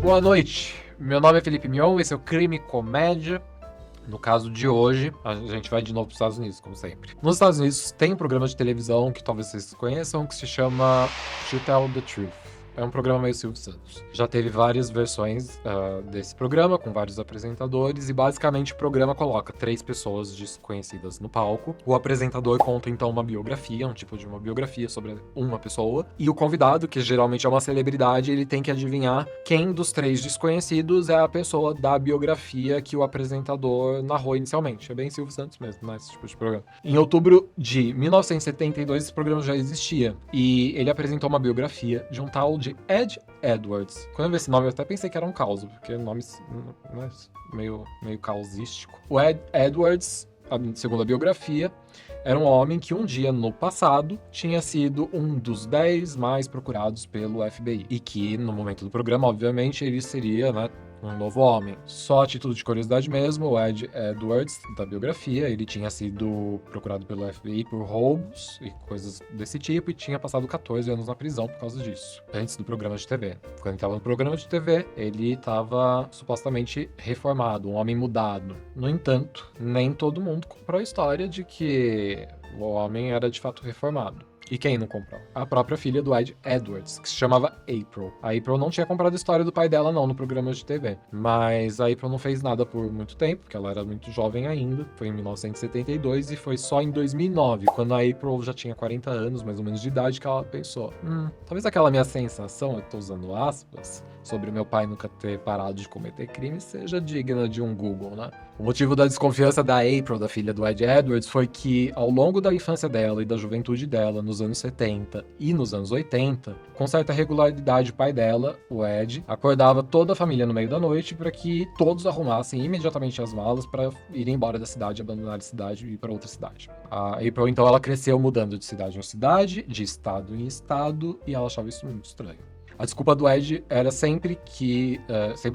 Boa noite, meu nome é Felipe Mion, esse é o Crime Comédia. No caso de hoje, a gente vai de novo para os Estados Unidos, como sempre. Nos Estados Unidos tem um programa de televisão que talvez vocês conheçam, que se chama To Tell the Truth. É um programa meio Silvio Santos. Já teve várias versões desse programa, com vários apresentadores, e basicamente o programa coloca 3 pessoas desconhecidas no palco. O apresentador conta então uma biografia, um tipo de uma biografia sobre uma pessoa, e o convidado, que geralmente é uma celebridade, ele tem que adivinhar quem dos 3 desconhecidos é a pessoa da biografia que o apresentador narrou inicialmente. É bem Silvio Santos mesmo, né, esse tipo de programa. Em outubro de 1972, esse programa já existia, e ele apresentou uma biografia de um tal de Ed Edwards. Quando eu vi esse nome, eu até pensei que era um caos, porque o nome né, meio causístico. O Ed Edwards, segundo a biografia, era um homem que um dia no passado tinha sido um dos 10 mais procurados pelo FBI. E que, no momento do programa, obviamente, ele seria, né, um novo homem. Só a título de curiosidade mesmo, o Ed Edwards, da biografia, ele tinha sido procurado pelo FBI por roubos e coisas desse tipo, e tinha passado 14 anos na prisão por causa disso, antes do programa de TV. Quando ele estava no programa de TV, ele estava supostamente reformado, um homem mudado. No entanto, nem todo mundo comprou a história de que o homem era de fato reformado. E quem não comprou? A própria filha do Ed Edwards, que se chamava April. A April não tinha comprado a história do pai dela, não, no programa de TV. Mas a April não fez nada por muito tempo, porque ela era muito jovem ainda. Foi em 1972 e foi só em 2009, quando a April já tinha 40 anos, mais ou menos, de idade, que ela pensou: talvez aquela minha sensação, eu tô usando aspas, sobre meu pai nunca ter parado de cometer crimes, seja digna de um Google, né? O motivo da desconfiança da April, da filha do Ed Edwards, foi que, ao longo da infância dela e da juventude dela, nos anos 70 e nos anos 80, com certa regularidade, o pai dela, o Ed, acordava toda a família no meio da noite para que todos arrumassem imediatamente as malas para ir embora da cidade, abandonar a cidade e ir para outra cidade. A April, então, ela cresceu mudando de cidade em cidade, de estado em estado, e ela achava isso muito estranho. A desculpa do Ed era sempre que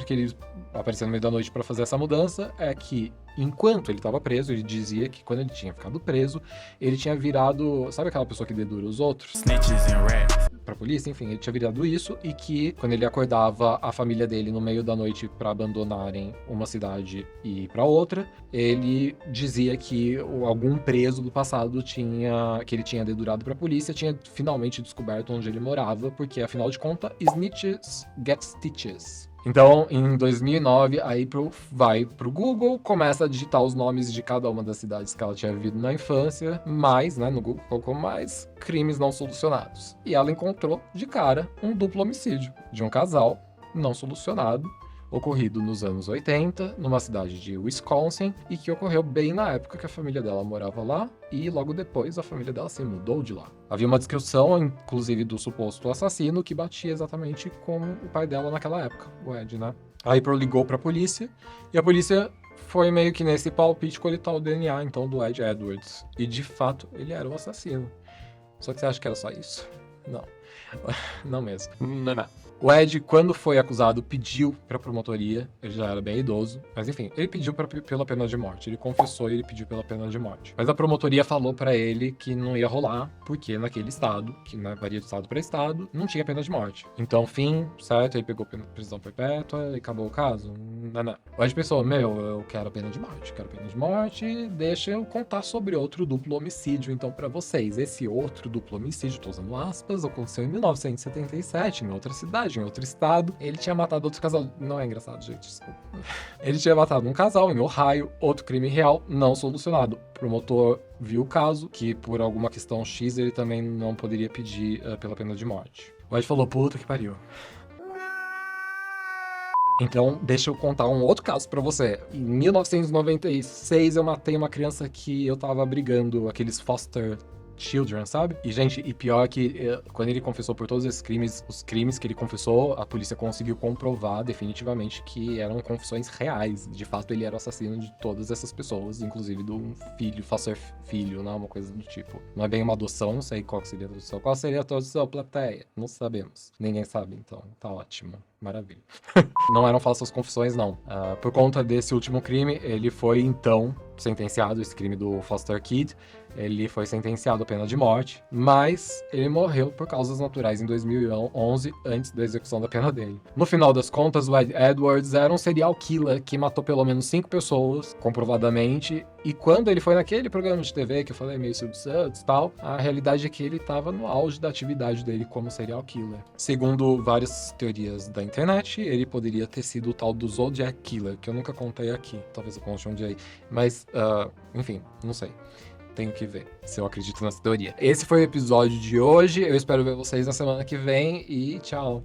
ele aparecia no meio da noite para fazer essa mudança, é que enquanto ele estava preso, ele dizia que quando ele tinha ficado preso, ele tinha virado, sabe aquela pessoa que dedura os outros? Snitches and rats. Pra polícia, enfim, ele tinha virado isso, e que quando ele acordava a família dele no meio da noite para abandonarem uma cidade e ir para outra, ele dizia que algum preso do passado que ele tinha dedurado pra polícia tinha finalmente descoberto onde ele morava, porque afinal de contas, snitches get stitches. Então, em 2009, a April vai pro Google, começa a digitar os nomes de cada uma das cidades que ela tinha vivido na infância, mais, né, no Google colocou mais crimes não solucionados. E ela encontrou, de cara, um duplo homicídio de um casal não solucionado, ocorrido nos anos 80, numa cidade de Wisconsin, e que ocorreu bem na época que a família dela morava lá, e logo depois a família dela se mudou de lá. Havia uma descrição, inclusive, do suposto assassino, que batia exatamente com o pai dela naquela época, o Ed, né? A April ligou pra polícia, e a polícia foi meio que nesse palpite coletar o DNA, então, do Ed Edwards. E, de fato, ele era o assassino. Só que você acha que era só isso? Não. Não mesmo. Não. O Ed, quando foi acusado, pediu pra promotoria, ele já era bem idoso, mas enfim, ele pediu pela pena de morte. Ele confessou e ele pediu pela pena de morte. Mas a promotoria falou pra ele que não ia rolar, porque naquele estado, que varia de estado pra estado, não tinha pena de morte. Então, fim, certo? Ele pegou prisão perpétua e acabou o caso. Não. O Ed pensou: eu quero a pena de morte, deixa eu contar sobre outro duplo homicídio, então, pra vocês. Esse outro duplo homicídio, tô usando aspas, aconteceu em 1977, em outra cidade, em outro estado. Ele tinha matado outro casal. Não é engraçado, gente, desculpa. Ele tinha matado um casal em Ohio, outro crime real, não solucionado. O promotor viu o caso, que por alguma questão X ele também não poderia pedir pela pena de morte. O Ed falou: puta que pariu. Então, deixa eu contar um outro caso pra você. Em 1996, eu matei uma criança que eu tava abrigando, aqueles foster children, sabe? E, gente, e pior que quando ele confessou por todos esses crimes, os crimes que ele confessou, a polícia conseguiu comprovar definitivamente que eram confissões reais. De fato, ele era o assassino de todas essas pessoas, inclusive do filho, foster filho, né? Uma coisa do tipo. Não é bem uma adoção, não sei qual seria a tradução. Qual seria a tradução, plateia? Não sabemos. Ninguém sabe, então. Tá ótimo. Maravilha. Não eram falsas confissões, não. Por conta desse último crime, ele foi, então, sentenciado, esse crime do foster kid. Ele foi sentenciado à pena de morte, mas ele morreu por causas naturais em 2011, antes da execução da pena dele. No final das contas, o Ed Edwards era um serial killer que matou pelo menos 5 pessoas, comprovadamente, e quando ele foi naquele programa de TV que eu falei meio subsantos e tal, a realidade é que ele estava no auge da atividade dele como serial killer. Segundo várias teorias da internet, ele poderia ter sido o tal do Zodiac Killer, que eu nunca contei aqui, talvez eu conte um dia aí, mas, enfim, não sei. Tenho que ver se eu acredito nessa teoria. Esse foi o episódio de hoje. Eu espero ver vocês na semana que vem e tchau!